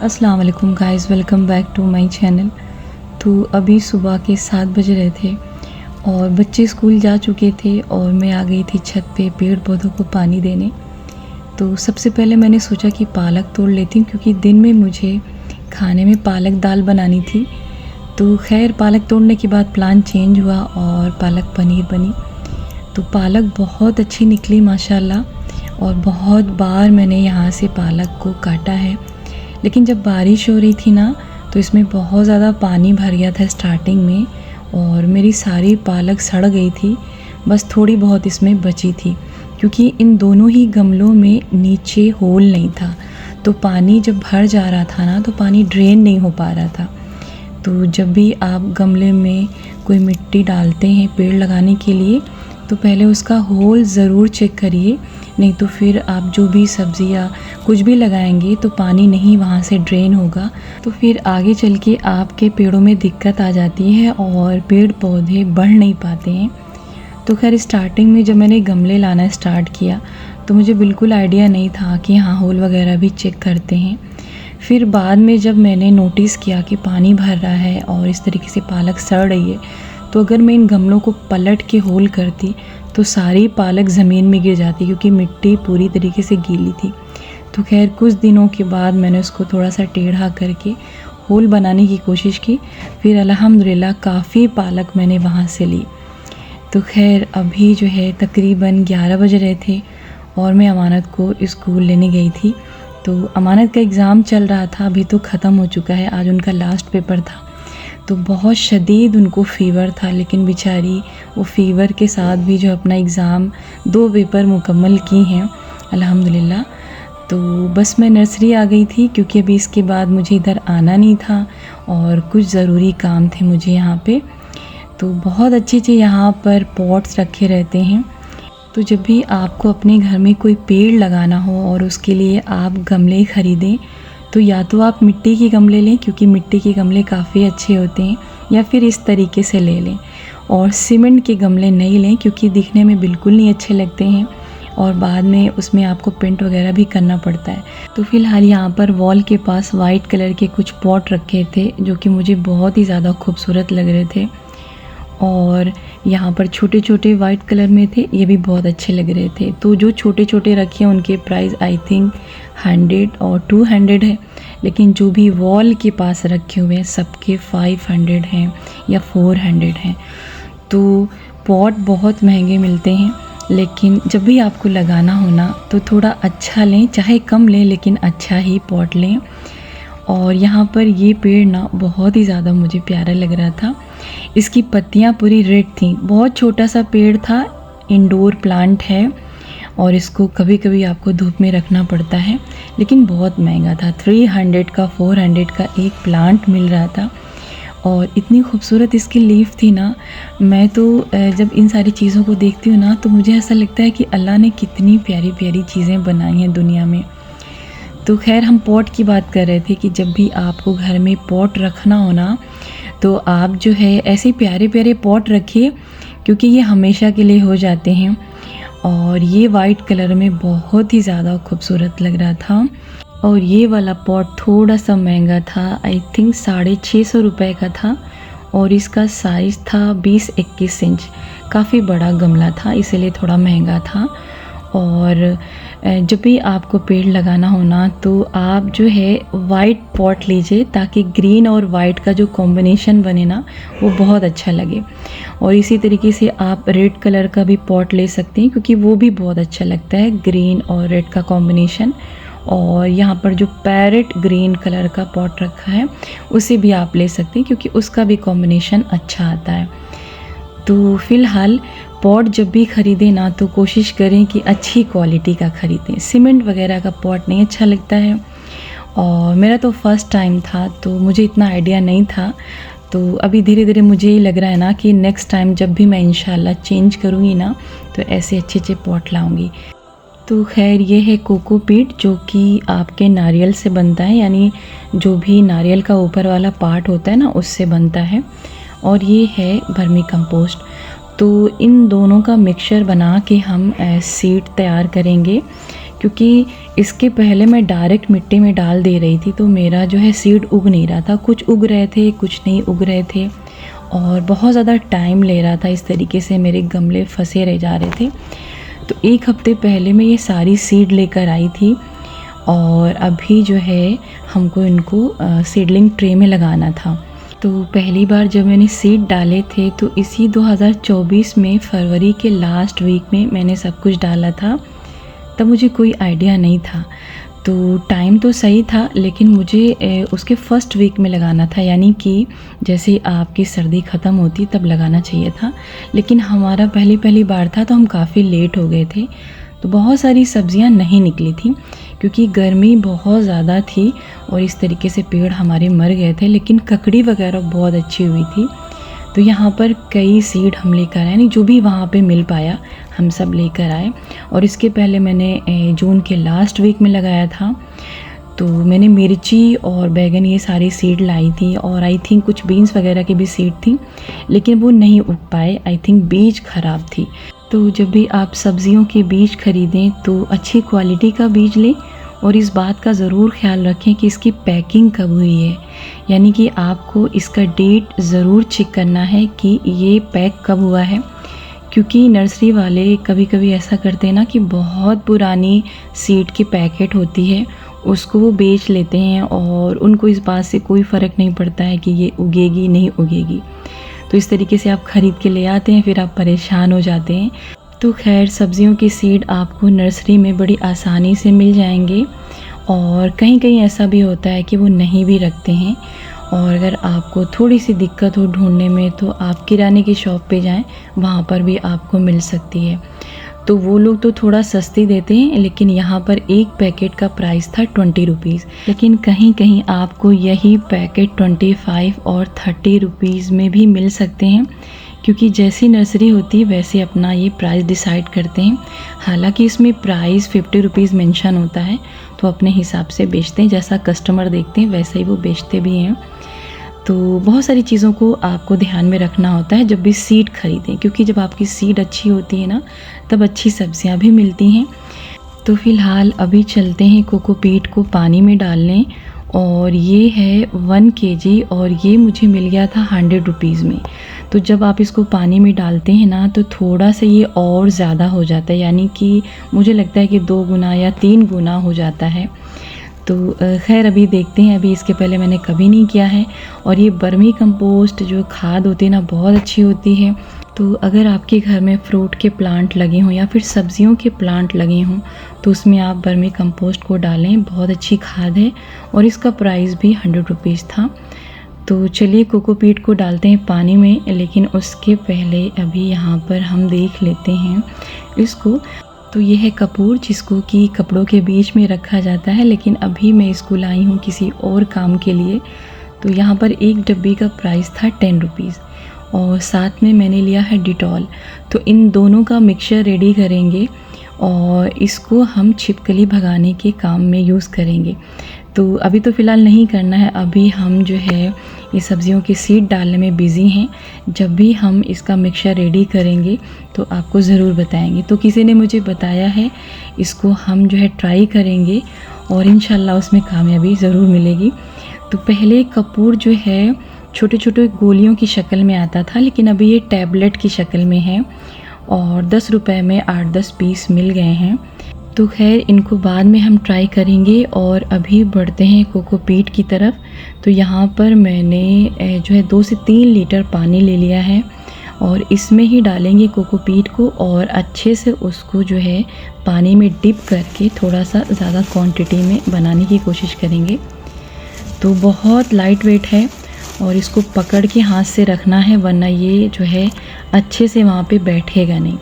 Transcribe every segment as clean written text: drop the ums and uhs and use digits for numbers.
अस्सलाम वालेकुम guys, welcome back to my channel. तो अभी सुबह के 7 बज रहे थे और बच्चे स्कूल जा चुके थे और मैं आ गई थी छत पे पेड़ पौधों को पानी देने। तो सबसे पहले मैंने सोचा कि पालक तोड़ लेती हूँ, क्योंकि दिन में मुझे खाने में पालक दाल बनानी थी। तो खैर पालक तोड़ने के बाद प्लान चेंज हुआ और पालक पनीर बनी। तो पालक बहुत अच्छी निकली माशाल्लाह, और बहुत बार मैंने यहाँ से पालक को काटा है। लेकिन जब बारिश हो रही थी ना, तो इसमें बहुत ज़्यादा पानी भर गया था स्टार्टिंग में और मेरी सारी पालक सड़ गई थी। बस थोड़ी बहुत इसमें बची थी, क्योंकि इन दोनों ही गमलों में नीचे होल नहीं था। तो पानी जब भर जा रहा था ना, तो पानी ड्रेन नहीं हो पा रहा था। तो जब भी आप गमले में कोई मिट्टी डालते हैं पेड़ लगाने के लिए, तो पहले उसका होल ज़रूर चेक करिए, नहीं तो फिर आप जो भी सब्ज़ी या कुछ भी लगाएंगे तो पानी नहीं वहाँ से ड्रेन होगा, तो फिर आगे चल के आपके पेड़ों में दिक्कत आ जाती है और पेड़ पौधे बढ़ नहीं पाते हैं। तो खैर स्टार्टिंग में जब मैंने गमले लाना स्टार्ट किया तो मुझे बिल्कुल आइडिया नहीं था कि हाँ होल वगैरह भी चेक करते हैं। फिर बाद में जब मैंने नोटिस किया कि पानी भर रहा है और इस तरीके से पालक सड़ रही है, तो अगर मैं इन गमलों को पलट के होल करती तो सारी पालक ज़मीन में गिर जाती, क्योंकि मिट्टी पूरी तरीके से गीली थी। तो खैर कुछ दिनों के बाद मैंने उसको थोड़ा सा टेढ़ा करके होल बनाने की कोशिश की। फिर अल्हम्दुलिल्लाह काफ़ी पालक मैंने वहाँ से ली। तो खैर अभी जो है तकरीबन 11 बज रहे थे और मैं अमानत को स्कूल लेने गई थी। तो अमानत का एग्ज़ाम चल रहा था, अभी तो ख़त्म हो चुका है, आज उनका लास्ट पेपर था। तो बहुत शदीद उनको फ़ीवर था, लेकिन बेचारी वो फ़ीवर के साथ भी जो अपना एग्ज़ाम 2 पेपर मुकम्मल की हैं अल्हम्दुलिल्लाह। तो बस मैं नर्सरी आ गई थी, क्योंकि अभी इसके बाद मुझे इधर आना नहीं था और कुछ ज़रूरी काम थे मुझे यहाँ पे। तो बहुत अच्छे यहाँ पर पॉट्स रखे रहते हैं। तो जब भी आपको अपने घर में कोई पेड़ लगाना हो और उसके लिए आप गमले ख़रीदें, तो या तो आप मिट्टी के गमले लें, क्योंकि मिट्टी के गमले काफ़ी अच्छे होते हैं, या फिर इस तरीके से ले लें। और सीमेंट के गमले नहीं लें, क्योंकि दिखने में बिल्कुल नहीं अच्छे लगते हैं और बाद में उसमें आपको पेंट वगैरह भी करना पड़ता है। तो फ़िलहाल यहाँ पर वॉल के पास वाइट कलर के कुछ पॉट रखे थे, जो कि मुझे बहुत ही ज़्यादा खूबसूरत लग रहे थे। और यहाँ पर छोटे छोटे वाइट कलर में थे, ये भी बहुत अच्छे लग रहे थे। तो जो छोटे छोटे रखे हैं उनके प्राइस आई थिंक 100 और 200 है, लेकिन जो भी वॉल के पास रखे हुए हैं सबके 500 हैं या 400 हैं। तो पॉट बहुत महंगे मिलते हैं, लेकिन जब भी आपको लगाना हो ना, तो थोड़ा अच्छा लें, चाहे कम लें लेकिन अच्छा ही पॉट लें। और यहाँ पर ये पेड़ ना बहुत ही ज़्यादा मुझे प्यारा लग रहा था। इसकी पत्तियाँ पूरी रेड थी, बहुत छोटा सा पेड़ था, इंडोर प्लांट है और इसको कभी कभी आपको धूप में रखना पड़ता है, लेकिन बहुत महंगा था। 300 का 400 का एक प्लांट मिल रहा था और इतनी खूबसूरत इसकी लीफ थी ना। मैं तो जब इन सारी चीज़ों को देखती हूँ ना, तो मुझे ऐसा लगता है कि अल्लाह ने कितनी प्यारी प्यारी चीज़ें बनाई हैं दुनिया में। तो खैर हम पॉट की बात कर रहे थे कि जब भी आपको घर में पॉट रखना हो ना, तो आप जो है ऐसे प्यारे प्यारे पॉट रखिए, क्योंकि ये हमेशा के लिए हो जाते हैं। और ये वाइट कलर में बहुत ही ज़्यादा खूबसूरत लग रहा था। और ये वाला पॉट थोड़ा सा महंगा था, आई थिंक 650 रुपये का था और इसका साइज़ था 20-21 इंच। काफ़ी बड़ा गमला था, इसीलिए थोड़ा महंगा था। और जब भी आपको पेड़ लगाना हो ना, तो आप जो है वाइट पॉट लीजिए, ताकि ग्रीन और वाइट का जो कॉम्बिनेशन बने ना, वो बहुत अच्छा लगे। और इसी तरीके से आप रेड कलर का भी पॉट ले सकते हैं, क्योंकि वो भी बहुत अच्छा लगता है, ग्रीन और रेड का कॉम्बिनेशन। और यहाँ पर जो पैरेट ग्रीन कलर का पॉट रखा है, उसे भी आप ले सकते हैं, क्योंकि उसका भी कॉम्बिनेशन अच्छा आता है। तो फ़िलहाल पॉट जब भी ख़रीदें ना, तो कोशिश करें कि अच्छी क्वालिटी का ख़रीदें। सीमेंट वगैरह का पॉट नहीं अच्छा लगता है। और मेरा तो फ़र्स्ट टाइम था, तो मुझे इतना आइडिया नहीं था। तो अभी धीरे धीरे मुझे ये लग रहा है ना कि नेक्स्ट टाइम जब भी मैं इंशाल्लाह चेंज करूँगी ना, तो ऐसे अच्छे अच्छे पॉट लाऊँगी। तो खैर ये है कोकोपीट, जो कि आपके नारियल से बनता है, यानी जो भी नारियल का ऊपर वाला पार्ट होता है ना, उससे बनता है। और ये है वर्मी कंपोस्ट। तो इन दोनों का मिक्सचर बना के हम सीड तैयार करेंगे, क्योंकि इसके पहले मैं डायरेक्ट मिट्टी में डाल दे रही थी तो मेरा जो है सीड उग नहीं रहा था, कुछ उग रहे थे कुछ नहीं उग रहे थे और बहुत ज़्यादा टाइम ले रहा था। इस तरीके से मेरे गमले फंसे रह जा रहे थे। तो 1 हफ्ते पहले मैं ये सारी सीड लेकर आई थी और अभी जो है हमको इनको सीडलिंग ट्रे में लगाना था। तो पहली बार जब मैंने सीड डाले थे तो इसी 2024 में फरवरी के लास्ट वीक में मैंने सब कुछ डाला था। तब मुझे कोई आइडिया नहीं था, तो टाइम तो सही था लेकिन मुझे उसके फर्स्ट वीक में लगाना था, यानी कि जैसे ही आपकी सर्दी ख़त्म होती तब लगाना चाहिए था। लेकिन हमारा पहली बार था तो हम काफ़ी लेट हो गए थे, तो बहुत सारी सब्जियां नहीं निकली थी क्योंकि गर्मी बहुत ज़्यादा थी और इस तरीके से पेड़ हमारे मर गए थे। लेकिन ककड़ी वगैरह बहुत अच्छी हुई थी। तो यहाँ पर कई सीड हम लेकर आए, यानी जो भी वहाँ पे मिल पाया हम सब लेकर आए। और इसके पहले मैंने जून के लास्ट वीक में लगाया था। तो मैंने मिर्ची और बैगन ये सारी सीड लाई थी और आई थिंक कुछ बीन्स वगैरह की भी सीड थी, लेकिन वो नहीं उग पाए। आई थिंक बीज ख़राब थी। तो जब भी आप सब्जियों के बीज खरीदें तो अच्छी क्वालिटी का बीज लें और इस बात का ज़रूर ख्याल रखें कि इसकी पैकिंग कब हुई है, यानी कि आपको इसका डेट ज़रूर चेक करना है कि ये पैक कब हुआ है। क्योंकि नर्सरी वाले कभी कभी ऐसा करते हैं ना कि बहुत पुरानी सीड की पैकेट होती है उसको वो बेच लेते हैं और उनको इस बात से कोई फ़र्क नहीं पड़ता है कि ये उगेगी नहीं उगेगी। तो इस तरीके से आप ख़रीद के ले आते हैं, फिर आप परेशान हो जाते हैं। तो खैर सब्जियों की सीड आपको नर्सरी में बड़ी आसानी से मिल जाएंगे और कहीं कहीं ऐसा भी होता है कि वो नहीं भी रखते हैं। और अगर आपको थोड़ी सी दिक्कत हो ढूंढने में तो आप किराने की शॉप पे जाएं, वहाँ पर भी आपको मिल सकती है। तो वो लोग तो थोड़ा सस्ती देते हैं, लेकिन यहाँ पर एक पैकेट का प्राइस था 20 रुपीज़, लेकिन कहीं कहीं आपको यही पैकेट 25 और 30 रुपीज़ में भी मिल सकते हैं, क्योंकि जैसी नर्सरी होती है वैसे अपना ये प्राइस डिसाइड करते हैं। हालांकि इसमें प्राइस 50 रुपीज़ मेंशन होता है, तो अपने हिसाब से बेचते हैं, जैसा कस्टमर देखते हैं वैसे ही वो बेचते भी हैं। तो बहुत सारी चीज़ों को आपको ध्यान में रखना होता है जब भी सीड खरीदें, क्योंकि जब आपकी सीड अच्छी होती है ना तब अच्छी सब्जियां भी मिलती हैं। तो फ़िलहाल अभी चलते हैं कोकोपीट को पानी में डालने, और ये है 1 kg और ये मुझे मिल गया था 100 रुपीज़ में। तो जब आप इसको पानी में डालते हैं ना तो थोड़ा सा ये और ज़्यादा हो जाता है, यानी कि मुझे लगता है कि 2 गुना या 3 गुना हो जाता है। तो खैर अभी देखते हैं, अभी इसके पहले मैंने कभी नहीं किया है। और ये वर्मी कंपोस्ट जो खाद होती है ना बहुत अच्छी होती है। तो अगर आपके घर में फ्रूट के प्लांट लगे हों या फिर सब्जियों के प्लांट लगे हों तो उसमें आप वर्मी कंपोस्ट को डालें, बहुत अच्छी खाद है और इसका प्राइस भी 100 रुपीज़ था। तो चलिए कोकोपीट को डालते हैं पानी में, लेकिन उसके पहले अभी यहाँ पर हम देख लेते हैं इसको। तो ये है कपूर, जिसको कि कपड़ों के बीच में रखा जाता है, लेकिन अभी मैं इसको लाई हूँ किसी और काम के लिए। तो यहाँ पर एक डब्बी का प्राइस था 10 रुपीज़ और साथ में मैंने लिया है डिटॉल। तो इन दोनों का मिक्सचर रेडी करेंगे और इसको हम छिपकली भगाने के काम में यूज़ करेंगे। तो अभी तो फ़िलहाल नहीं करना है, अभी हम जो है ये सब्जियों की सीड डालने में बिज़ी हैं। जब भी हम इसका मिक्सचर रेडी करेंगे तो आपको ज़रूर बताएंगे। तो किसी ने मुझे बताया है, इसको हम जो है ट्राई करेंगे और इंशाल्लाह उसमें कामयाबी ज़रूर मिलेगी। तो पहले कपूर जो है छोटे छोटे गोलियों की शक्ल में आता था, लेकिन अभी ये टैबलेट की शक्ल में है और 10 रुपए में 8-10 पीस मिल गए हैं। तो खैर इनको बाद में हम ट्राई करेंगे और अभी बढ़ते हैं कोकोपीट की तरफ। तो यहाँ पर मैंने जो है 2 से 3 लीटर पानी ले लिया है और इसमें ही डालेंगे कोकोपीट को और अच्छे से उसको जो है पानी में डिप करके थोड़ा सा ज़्यादा क्वांटिटी में बनाने की कोशिश करेंगे। तो बहुत लाइट वेट है और इसको पकड़ के हाथ से रखना है, वरना ये जो है अच्छे से वहाँ पे बैठेगा नहीं।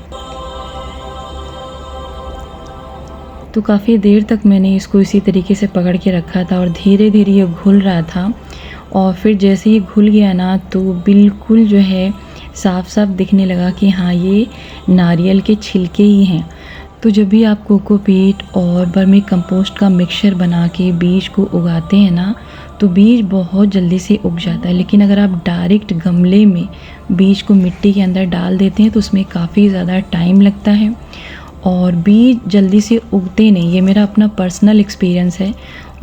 तो काफ़ी देर तक मैंने इसको इसी तरीके से पकड़ के रखा था और धीरे धीरे ये घुल रहा था। और फिर जैसे ही घुल गया ना तो बिल्कुल जो है साफ साफ दिखने लगा कि हाँ ये नारियल के छिलके ही हैं। तो जब भी आप कोकोपीट और वर्मी कंपोस्ट का मिक्सचर बना के बीज को उगाते हैं ना तो बीज बहुत जल्दी से उग जाता है, लेकिन अगर आप डायरेक्ट गमले में बीज को मिट्टी के अंदर डाल देते हैं तो उसमें काफ़ी ज़्यादा टाइम लगता है और बीज जल्दी से उगते नहीं। ये मेरा अपना पर्सनल एक्सपीरियंस है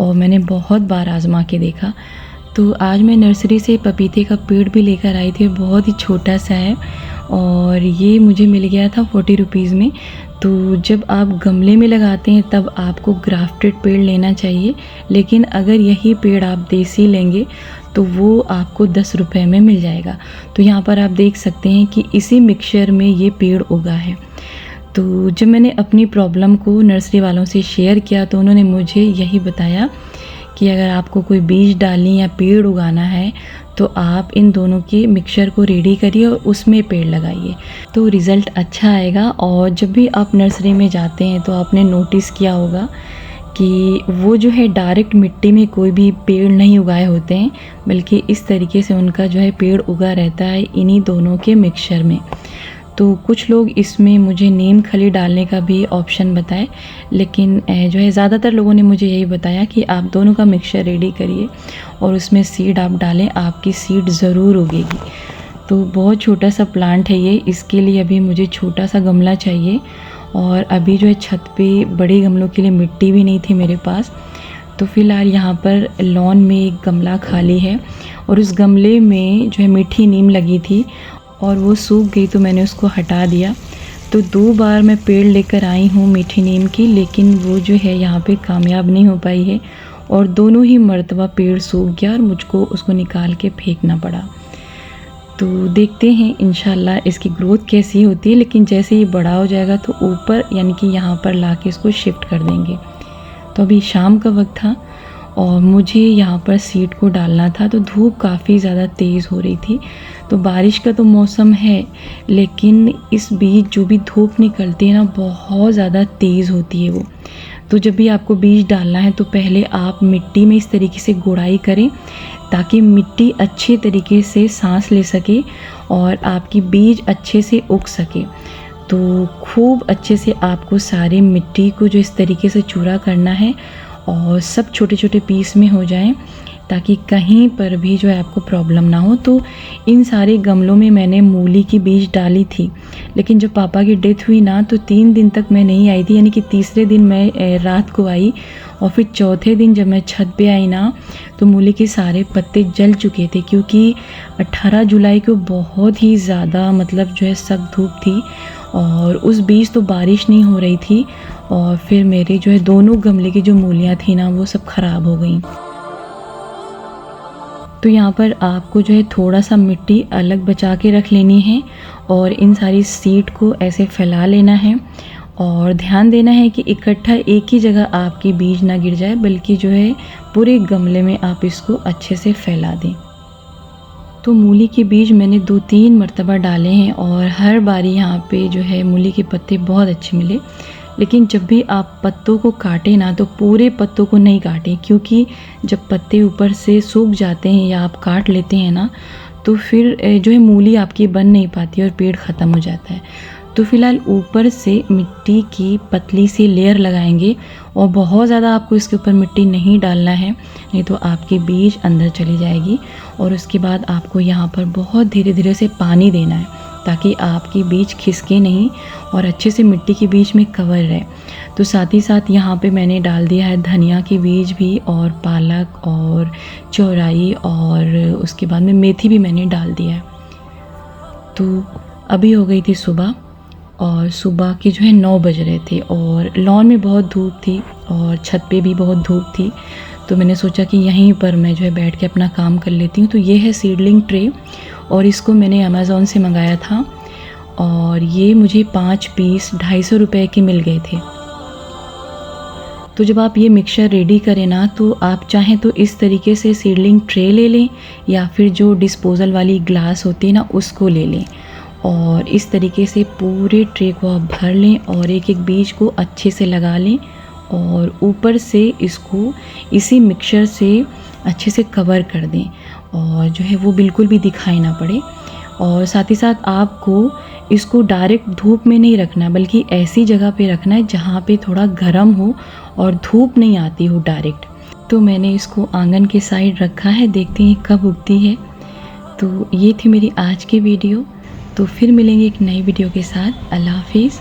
और मैंने बहुत बार आजमा के देखा। तो आज मैं नर्सरी से पपीते का पेड़ भी लेकर आई थी, बहुत ही छोटा सा है और ये मुझे मिल गया था 40 रुपीज़ में। तो जब आप गमले में लगाते हैं तब आपको ग्राफ्टेड पेड़ लेना चाहिए, लेकिन अगर यही पेड़ आप देसी लेंगे तो वो आपको 10 रुपये में मिल जाएगा। तो यहाँ पर आप देख सकते हैं कि इसी मिक्सचर में ये पेड़ उगा है। तो जब मैंने अपनी प्रॉब्लम को नर्सरी वालों से शेयर किया तो उन्होंने मुझे यही बताया कि अगर आपको कोई बीज डालनी या पेड़ उगाना है तो आप इन दोनों के मिक्सचर को रेडी करिए और उसमें पेड़ लगाइए, तो रिज़ल्ट अच्छा आएगा। और जब भी आप नर्सरी में जाते हैं तो आपने नोटिस किया होगा कि वो जो है डायरेक्ट मिट्टी में कोई भी पेड़ नहीं उगाए होते हैं, बल्कि इस तरीके से उनका जो है पेड़ उगा रहता है इन्हीं दोनों के मिक्सचर में। तो कुछ लोग इसमें मुझे नीम खली डालने का भी ऑप्शन बताए, लेकिन जो है ज़्यादातर लोगों ने मुझे यही बताया कि आप दोनों का मिक्सचर रेडी करिए और उसमें सीड आप डालें, आपकी सीड ज़रूर उगेगी। तो बहुत छोटा सा प्लांट है ये, इसके लिए अभी मुझे छोटा सा गमला चाहिए और अभी जो है छत पे बड़े गमलों के लिए मिट्टी भी नहीं थी मेरे पास। तो फ़िलहाल यहाँ पर लॉन में एक गमला खाली है और उस गमले में जो है मीठी नीम लगी थी और वो सूख गई तो मैंने उसको हटा दिया। तो 2 बार मैं पेड़ लेकर आई हूँ मीठी नीम की, लेकिन वो जो है यहाँ पे कामयाब नहीं हो पाई है और दोनों ही मर्तबा पेड़ सूख गया और मुझको उसको निकाल के फेंकना पड़ा। तो देखते हैं इंशाल्लाह इसकी ग्रोथ कैसी होती है, लेकिन जैसे ये बड़ा हो जाएगा तो ऊपर यानी कि यहाँ पर ला के इसको शिफ्ट कर देंगे। तो अभी शाम का वक्त था और मुझे यहाँ पर सीड को डालना था, तो धूप काफ़ी ज़्यादा तेज़ हो रही थी। तो बारिश का तो मौसम है, लेकिन इस बीच जो भी धूप निकलती है ना बहुत ज़्यादा तेज़ होती है वो। तो जब भी आपको बीज डालना है तो पहले आप मिट्टी में इस तरीके से गुड़ाई करें ताकि मिट्टी अच्छे तरीके से सांस ले सके और आपकी बीज अच्छे से उग सके। तो खूब अच्छे से आपको सारे मिट्टी को जो इस तरीके से चूरा करना है और सब छोटे छोटे पीस में हो जाएं ताकि कहीं पर भी जो है आपको प्रॉब्लम ना हो। तो इन सारे गमलों में मैंने मूली की बीज डाली थी, लेकिन जब पापा की डेथ हुई ना तो 3 दिन तक मैं नहीं आई थी, यानी कि तीसरे दिन मैं रात को आई और फिर चौथे दिन जब मैं छत पे आई ना तो मूली के सारे पत्ते जल चुके थे, क्योंकि 18 जुलाई को बहुत ही ज़्यादा मतलब जो है सख्त धूप थी और उस बीच तो बारिश नहीं हो रही थी और फिर मेरे जो है दोनों गमले की जो मूलियाँ थी ना वो सब ख़राब हो गई। तो यहाँ पर आपको जो है थोड़ा सा मिट्टी अलग बचा के रख लेनी है और इन सारी सीड को ऐसे फैला लेना है और ध्यान देना है कि इकट्ठा एक ही जगह आपकी बीज ना गिर जाए, बल्कि जो है पूरे गमले में आप इसको अच्छे से फैला दें। तो मूली के बीज मैंने 2-3 मरतबा डाले हैं और हर बारी यहाँ पे जो है मूली के पत्ते बहुत अच्छे मिले। लेकिन जब भी आप पत्तों को काटें ना तो पूरे पत्तों को नहीं काटें, क्योंकि जब पत्ते ऊपर से सूख जाते हैं या आप काट लेते हैं ना तो फिर जो है मूली आपकी बन नहीं पाती और पेड़ ख़त्म हो जाता है। तो फिलहाल ऊपर से मिट्टी की पतली सी लेयर लगाएंगे और बहुत ज़्यादा आपको इसके ऊपर मिट्टी नहीं डालना है, नहीं तो आपके बीज अंदर चली जाएगी। और उसके बाद आपको यहाँ पर बहुत धीरे धीरे से पानी देना है ताकि आपकी बीज खिसके नहीं और अच्छे से मिट्टी के बीच में कवर रहे। तो साथ ही साथ यहाँ पे मैंने डाल दिया है धनिया के बीज भी और पालक और चौराई और उसके बाद में मेथी भी मैंने डाल दिया है। तो अभी हो गई थी सुबह और सुबह के जो है 9 बज रहे थे और लॉन में बहुत धूप थी और छत पे भी बहुत धूप थी। तो मैंने सोचा कि यहीं पर मैं जो है बैठ के अपना काम कर लेती हूँ। तो ये है सीडलिंग ट्रे और इसको मैंने अमेज़ॉन से मंगाया था और ये मुझे 5 पीस 250 रुपये के मिल गए थे। तो जब आप ये मिक्सचर रेडी करें ना तो आप चाहें तो इस तरीके से सीडलिंग ट्रे ले लें या फिर जो डिस्पोज़ल वाली ग्लास होती है ना उसको ले लें और इस तरीके से पूरे ट्रे को आप भर लें और एक एक बीज को अच्छे से लगा लें और ऊपर से इसको इसी मिक्सचर से अच्छे से कवर कर दें और जो है वो बिल्कुल भी दिखाई ना पड़े। और साथ ही साथ आपको इसको डायरेक्ट धूप में नहीं रखना, बल्कि ऐसी जगह पे रखना है जहाँ पे थोड़ा गर्म हो और धूप नहीं आती हो डायरेक्ट। तो मैंने इसको आंगन के साइड रखा है, देखते हैं कब उगती है। तो ये थी मेरी आज की वीडियो। तो फिर मिलेंगे एक नई वीडियो के साथ। अल्लाह हाफिज़।